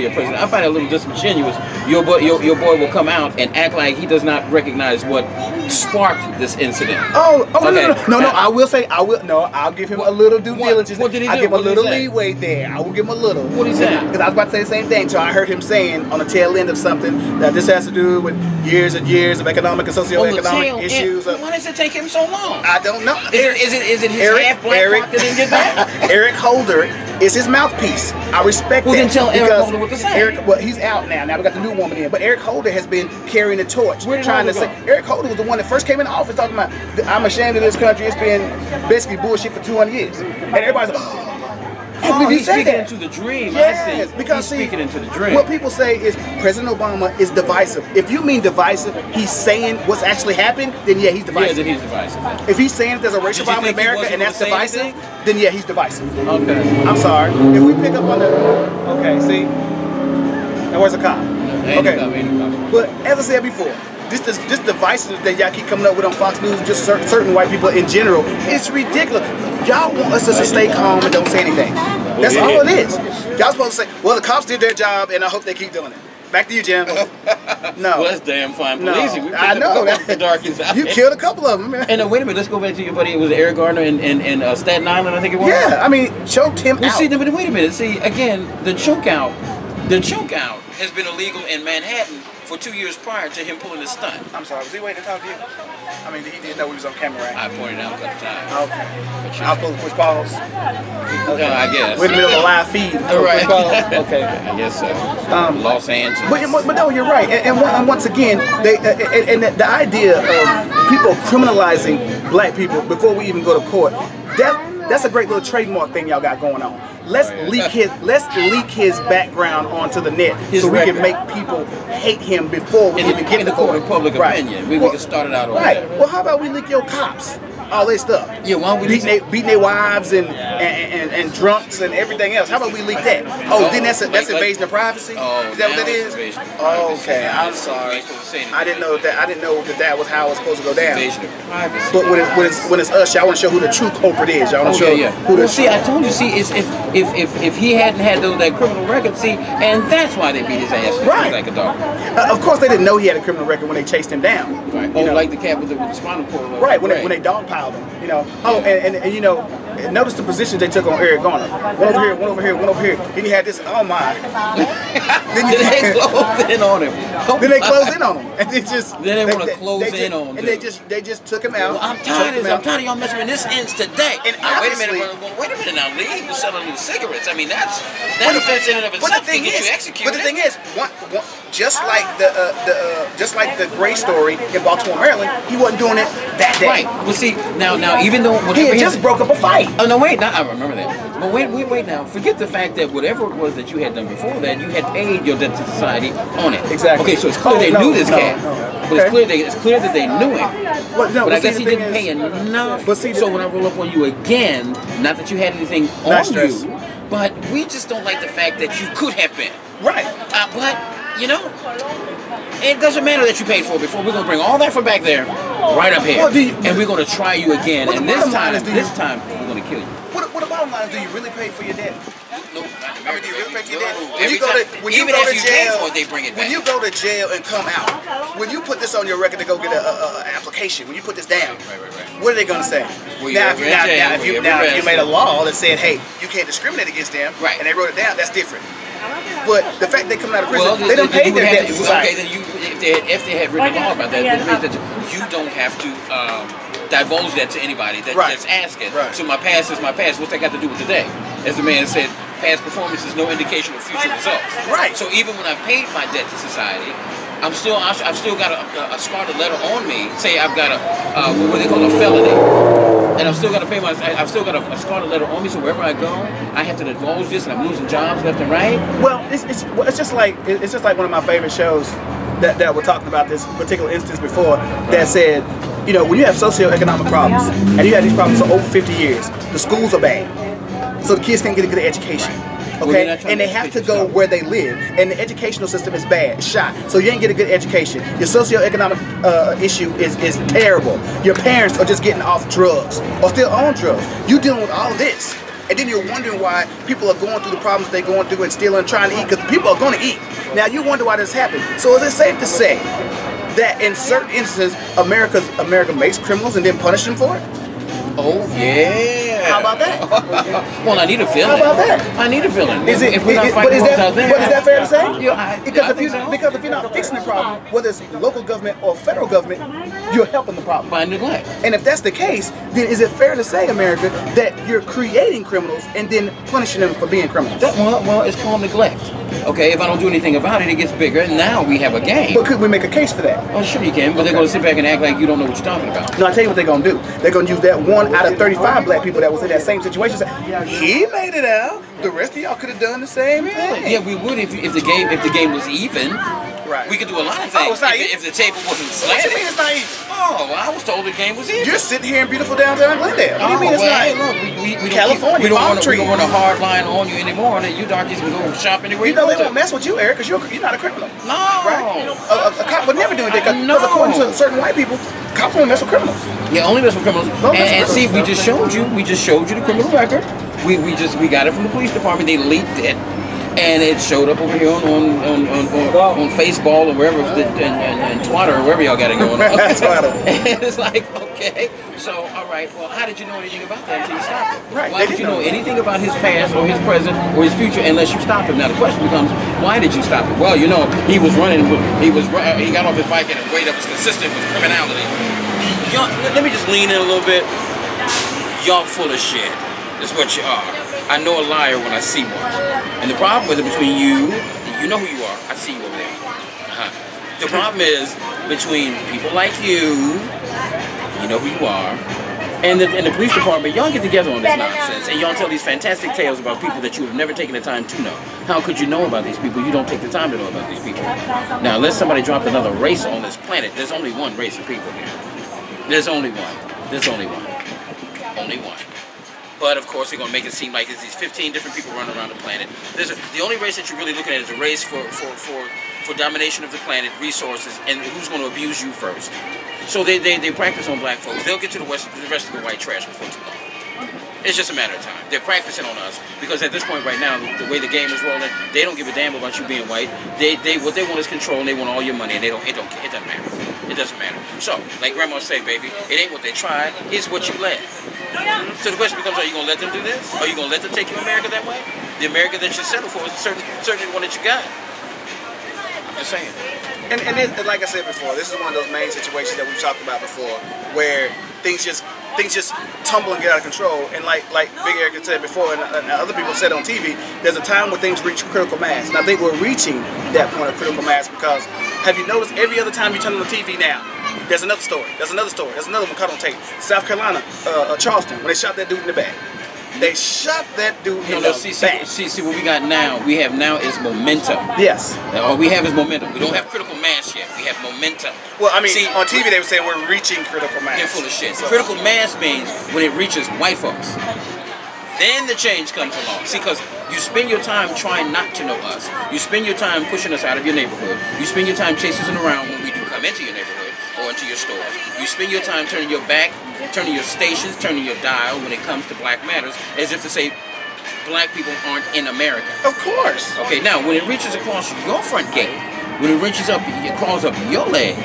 your president, I find it a little disingenuous. Your boy will come out and act like he does not recognize what sparked this incident. No. I will say, I'll give him a little due diligence. What did he do? I'll give him a little leeway there. I will give him a little. What did he say? Because I was about to say the same thing. So I heard him saying on the tail end of something that this has to do with years and years of economic and socioeconomic issues. Why does it take him so long? I don't know. Is it his half black pocket didn't get that? Eric Holder is his mouthpiece. I respect that. Well, then tell Eric Holder what to say. Well, he's out now. Now we got the new woman in. But Eric Holder has been carrying the torch. Trying to say, Eric Holder was the one that first came into office talking about, I'm ashamed of this country. It's been basically bullshit for 200 years. And everybody's like, he's speaking into the dream. Yes, I see. because he's speaking into the dream. What people say is President Obama is divisive. If you mean divisive, he's saying what's actually happened, then yeah, he's divisive. Yeah, then he's divisive. If he's saying that there's a racial problem in America and that's divisive, then yeah, he's divisive. Okay. I'm sorry. If we pick up on the... Okay, see? Now where's the cop? But as I said before, this divisiveness that y'all keep coming up with on Fox News, just certain white people in general, it's ridiculous. Y'all want us to stay calm and don't say anything. That's all it is. Y'all supposed to say, well, the cops did their job, and I hope they keep doing it. Back to you, Jim. No. Well, that's damn fine policing. I know. That's the darkest out. You killed a couple of them, man. And wait a minute, let's go back to your buddy. It was Eric Garner in Staten Island, I think it was. Yeah, I mean, choked him out. See, but wait a minute. See, again, the choke out has been illegal in Manhattan for 2 years prior to him pulling his stunt. I'm sorry, was he waiting to talk to you? I mean, he didn't know he was on camera, right? I pointed out a couple times. Okay. I was supposed to push pause? Okay. No, I guess. We're in the middle of a live feed. Right. Okay. I guess so. Los Angeles. But no, you're right. And once again, the idea of people criminalizing black people before we even go to court, that's a great little trademark thing y'all got going on. Let's leak his background onto the net so we can make people hate him before we even get in the court of public opinion. We can start it out over there. Well, how about we leak your cops? All their stuff. Yeah, why don't we beating their wives and drunks and everything else. How about we leak that? Then that's invasion of privacy. Oh, is that what that is? Okay, I'm sorry. I didn't know that. I didn't know that was how it was supposed to go down. Invasion of privacy. But when it's us, y'all want to show who the true culprit is. Y'all want to show who the. See, I told you. See, if he hadn't had that criminal record, see, and that's why they beat his ass like a dog. Of course, they didn't know he had a criminal record when they chased him down. Right. Like the cat with the spinal cord. Right. When they dogpiled him, you know. Oh, and you know, notice the positions they took on Eric Garner. One over here. Then he had this. Oh my. then they closed in on him. Then they closed in on him, and they just. Then they want to close in on him. And they just took him out. Well, I'm tired of y'all messing with this ends today. And wait a minute now. Lee was selling new cigarettes. I mean, that offense in and of itself can get you executed. But the thing is, just like the Gray story in Baltimore, Maryland, he wasn't doing it that day. Right. Well, see, now even though he had just broke up a fight. Oh no, wait, I remember that. But wait now. Forget the fact that whatever it was that you had done before that, you had paid your debt to society on it. Exactly. Okay, so it's clear they knew this cat. But it's clear that they knew him. But I guess he didn't pay enough. So when I roll up on you again, not that you had anything on you, but we just don't like the fact that you could have been. Right. But you know, it doesn't matter that you paid for it before. We're gonna bring all that from back there, right up here, and we're gonna try you again. And this time we're gonna kill you. What the bottom line is? Do you really pay for your debt? No, not in America. Do you really pay for your debt? When you go to jail, they bring it back. When you go to jail and come out, when you put this on your record to go get an application, when you put this down, what are they gonna say? Now, if you made a law that said, hey, you can't discriminate against them, and they wrote it down, that's different. But the fact they come out of prison, they don't pay their debt to society. Okay, then if they had written a law about that, it means that you don't have to divulge that to anybody that's asking. Right. So my past is my past. What's that got to do with today? As the man said, past performance is no indication of future results. Right. So even when I paid my debt to society, I've still got a scarlet letter on me. Say I've got what they call a felony, and I've still got to pay I've still got a scarlet letter on me. So wherever I go, I have to divulge this, and I'm losing jobs left and right. Well, it's just like one of my favorite shows that were talking about this particular instance before that said, you know, when you have socioeconomic problems and you have these problems for over 50 years, the schools are bad, so the kids can't get a good education. Okay, and they have to go where they live, and the educational system is bad, it's shot. So you ain't get a good education. Your socioeconomic issue is terrible. Your parents are just getting off drugs or still on drugs. You dealing with all of this, and then you're wondering why people are going through the problems they're going through and still trying to eat, because people are going to eat. Now you wonder why this happened. So is it safe to say that in certain instances, America makes criminals and then punish them for it? Oh yeah. How about that? Well, I need a feeling. How about that? I need a feeling. Is it? If we're not fighting wars out there, but is that fair to say? Yeah, because if you're not fixing the problem, whether it's local government or federal government, you're helping the problem by neglect. And if that's the case, then is it fair to say, America, that you're creating criminals and then punishing them for being criminals? Well, it's called neglect. Okay, if I don't do anything about it, it gets bigger, and now we have a game. But could we make a case for that? Oh, sure you can, but they're going to sit back and act like you don't know what you're talking about. No, I tell you what they're going to do. They're going to use that 1 out of 35 black people that was in that same situation. Say, he made it out. The rest of y'all could have done the same thing. Yeah, we would if the game was even. Right. We could do a lot of things. Oh, it's not even. If the table wasn't What slanted. you mean it's not even? Oh, I was told the game was even. You're sitting here in beautiful downtown Glendale. What do you mean it's not even? Look, we California, we don't want a hard line on you anymore. That you darkies can go shop anywhere You know you they want won't mess with you, Eric, because you're not a criminal. No. Right? A cop would never do anything, because No. according to certain white people, cops won't mess with criminals. Yeah, only mess with criminals. And see, we just showed you the criminal record. We got it from the police department. They leaked it, and it showed up over here on Faceball or wherever, and Twitter or wherever y'all got it going on. And it's like, okay, so all right. Well, how did you know anything about that until you stopped it? Right. Why did you know anything about his past or his present or his future unless you stopped him? Now the question becomes, why did you stop him? Well, you know, he was running. He got off his bike at a rate that was consistent with criminality. Y'all, let me just lean in a little bit. Y'all full of shit. That's what you are. I know a liar when I see one. And the problem with it between you know who you are. I see you over there. The problem is between people like you know who you are, and the police department. Y'all get together on this nonsense, and y'all tell these fantastic tales about people that you have never taken the time to know. How could you know about these people? You don't take the time to know about these people. Now, unless somebody dropped another race on this planet, there's only one race of people here. There's only one. There's only one. Only one. But of course, they're going to make it seem like there's these 15 different people running around the planet. The only race that you're really looking at is a race for domination of the planet, resources, and who's going to abuse you first. So they practice on black folks. They'll get to the rest of the white trash before too long. It's just a matter of time. They're practicing on us because at this point right now, the way the game is rolling, they don't give a damn about you being white. What they want is control, and they want all your money, and it doesn't matter. It doesn't matter. So, like Grandma say, baby, it ain't what they tried, it's what you let. So the question becomes, are you going to let them do this? Are you going to let them take you America that way? The America that you settle for is certainly the one that you got. I'm just saying. And like I said before, this is one of those main situations that we've talked about before, where things just tumble and get out of control. And like Big Eric had said before, and other people said on TV, there's a time when things reach critical mass. And I think we're reaching that point of critical mass because, have you noticed every other time you turn on the TV now, there's another story, there's another story, there's another one caught on tape. South Carolina, Charleston, when they shot that dude in the back. They shot that dude in the back. See, what we got now, is momentum. Yes. All we have is momentum. We don't have critical mass yet. We have momentum. Well, I mean, on TV they were saying we're reaching critical mass. They're full of shit. So, critical mass means when it reaches white folks. Then the change comes along. See, because you spend your time trying not to know us. You spend your time pushing us out of your neighborhood. You spend your time chasing us around when we do come into your neighborhood or into your stores. You spend your time turning your back, turning your stations, turning your dial when it comes to Black Matters, as if to say black people aren't in America. Of course. Okay, now when it reaches across your front gate, when it reaches up, it crawls up your leg,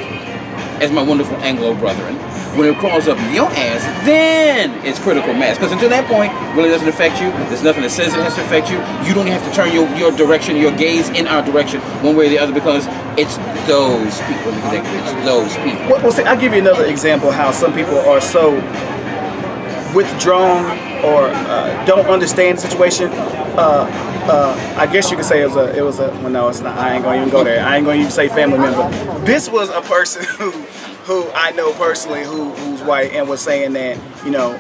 as my wonderful Anglo brethren, when it crawls up your ass, then it's critical mass. Because until that point, it really doesn't affect you. There's nothing that says it has to affect you. You don't have to turn your direction, your gaze in our direction, one way or the other, because it's those people. It's those people. Well, see, I'll give you another example of how some people are so withdrawn or don't understand the situation, I guess you could say it was a well, no, it's not. I ain't gonna even go there. I ain't gonna even say family member. This was a person who I know personally who's white and was saying that, you know,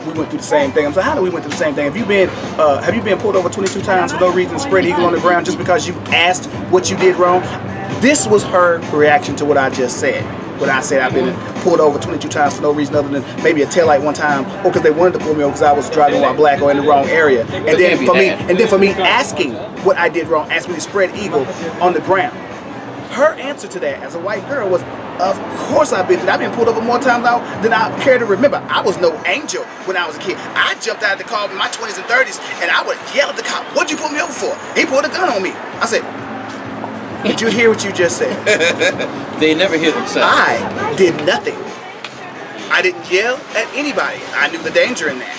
we went through the same thing. I'm saying, how do we went through the same thing? Have you been pulled over 22 times for no reason, spread eagle on the ground just because you asked what you did wrong? This was her reaction to what I just said. When I said I've been pulled over 22 times for no reason other than maybe a taillight one time, or because they wanted to pull me over because I was driving while black or in the wrong area. And then for me asking what I did wrong, asked me to spread eagle on the ground. Her answer to that as a white girl was, of course I've been pulled over more times now than I care to remember. I was no angel when I was a kid. I jumped out of the car in my 20s and 30s and I would yell at the cop, "What'd you pull me over for?" He pulled a gun on me. I said, "Did you hear what you just said?" They never hear themselves. I did nothing. I didn't yell at anybody. I knew the danger in that.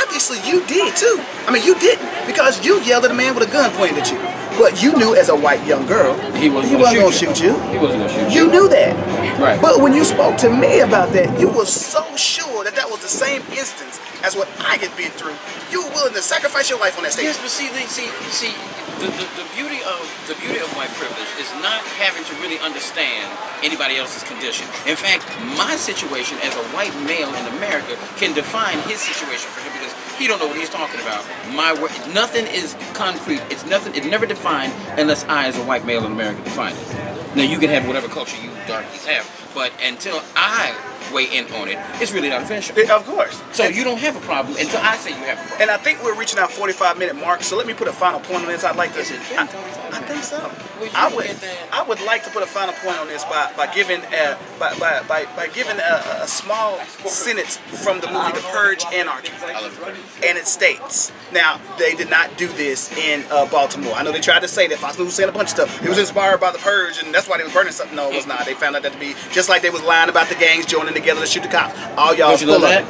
Obviously you did too. I mean, you didn't, because you yelled at a man with a gun pointed at you. But you knew as a white young girl, he wasn't gonna shoot you. He wasn't gonna shoot you. You knew that. Right. But when you spoke to me about that, you were so sure that that was the same instance as what I had been through. You were willing to sacrifice your life on that stage. Yes, but see, the beauty of white privilege is not having to really understand anybody else's condition. In fact, my situation as a white male in America can define his situation for him, because he don't know what he's talking about. Nothing is concrete. It's nothing. It's never defined unless I, as a white male in America, define it. Now you can have whatever culture you darkies have, but until I weigh in on it, it's really not official. Of course. So you don't have a problem until I say you have a problem. And I think we're reaching our 45-minute mark. So let me put a final point on this. I'd like to. I think so. I would like to put a final point on this by giving a small sentence from the movie The Purge: Anarchy. And it states, now they did not do this in Baltimore. I know they tried to say that. Fox News was saying a bunch of stuff. It was inspired by The Purge, and that's why they was burning something. No, it was not. They found out that to be just like they was lying about the gangs joining together to shoot the cops. All y'all full of it.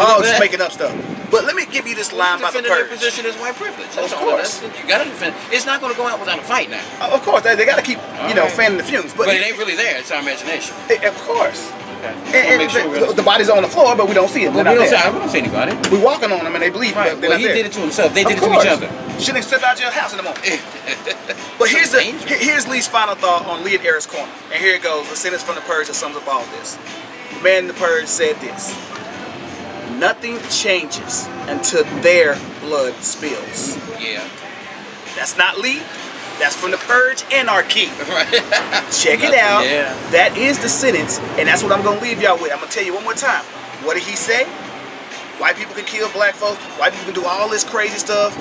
Oh, just making up stuff. But let me give you this line by The Purge. Defending their position as white privilege. Of course. You gotta defend. It's not gonna go out without a fight now. Of course, they got to keep, fanning the fumes. But it ain't really there. It's our imagination. Of course. Okay. And the body's on the floor, but we don't see it. Well, we don't see anybody. We're walking on them and they bleed. Right. Well, he did it to himself. They did it to each other. Shouldn't have stepped out of your house in the morning. But here's Lee's final thought on Lee and Eric's corner. And here it goes, a sentence from The Purge that sums up all this. The man in The Purge said this: "Nothing changes until their blood spills." Yeah. That's not Lee. That's from The Purge: Anarchy. Right. Check it out. Yeah. That is the sentence, and that's what I'm going to leave y'all with. I'm going to tell you one more time. What did he say? White people can kill black folks. White people can do all this crazy stuff,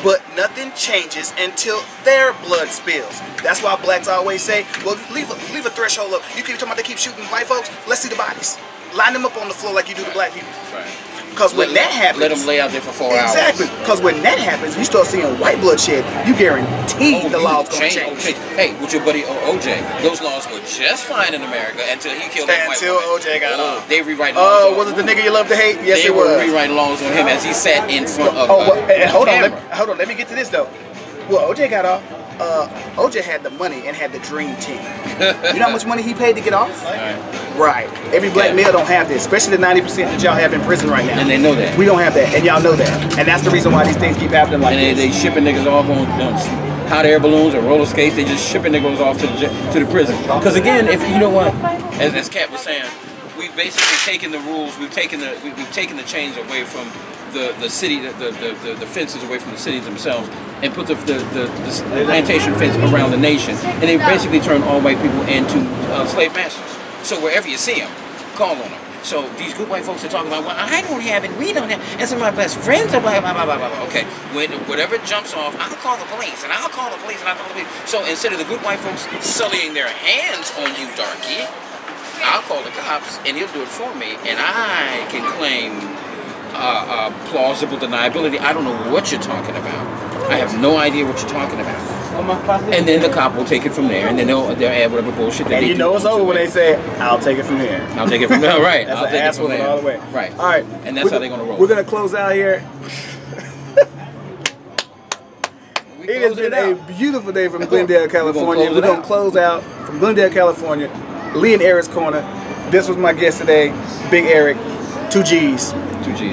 but nothing changes until their blood spills. That's why blacks always say, well, leave a threshold up. You keep talking about they keep shooting white folks. Let's see the bodies. Line them up on the floor like you do to black people. Right. Because when that happens, let them lay out there for 4 hours. Exactly. Because when that happens, you start seeing white bloodshed. You guarantee the laws going to change. Hey, with your buddy OJ, those laws were just fine in America until he killed that white woman. Until OJ got off. They rewrite laws. Oh, was it the nigga you love to hate? Yes, it was. They were rewriting laws on him as he sat in front of hold on. Let me get to this though. Well, OJ got off. OJ had the money and had the dream team. You know how much money he paid to get off? Right. Every black male don't have this, especially the 90% that y'all have in prison right now. And they know that. We don't have that, and y'all know that. And that's the reason why these things keep happening like this. And they shipping niggas off on hot air balloons or roller skates. They just shipping niggas off to the prison. Because again, if you know what, as Kat was saying, we've basically taken the rules, we've taken the chains away from the city, the fences away from the cities themselves, and put the plantation fence around the nation, and they basically turned all white people into slave masters. So wherever you see them, call on them. So these good white folks are talking about, well, I don't have it, we don't have, and some of my best friends are blah, blah, blah, blah, blah. Okay, when whatever jumps off, I'll call the police, and I'll call the police, and I'll call the police. So instead of the good white folks sullying their hands on you, darky, I'll call the cops, and he'll do it for me, and I can claim plausible deniability. I don't know what you're talking about. I have no idea what you're talking about. And then the cop will take it from there, and then they'll add whatever bullshit that and they you know it's over when they say, I'll take it from here. I'll take it from there, right. That's I'll an take ass it from there. all the way. Right. All right. And that's how they're going to roll. We're going to close out here. It has been a beautiful day from Glendale, California. We're going to close out from Glendale, California. Lee and Eric's Corner. This was my guest today, Big Eric. 2 G's. 2 G's.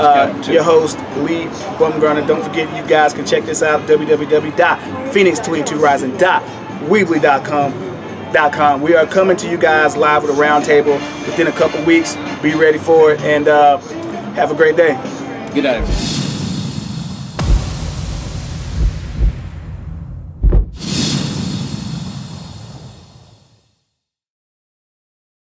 Your host, Lee Bumgarner. Don't forget, you guys can check this out at www.phoenix22rising.weebly.com. We are coming to you guys live with a roundtable within a couple weeks. Be ready for it, and have a great day. Good night, everyone.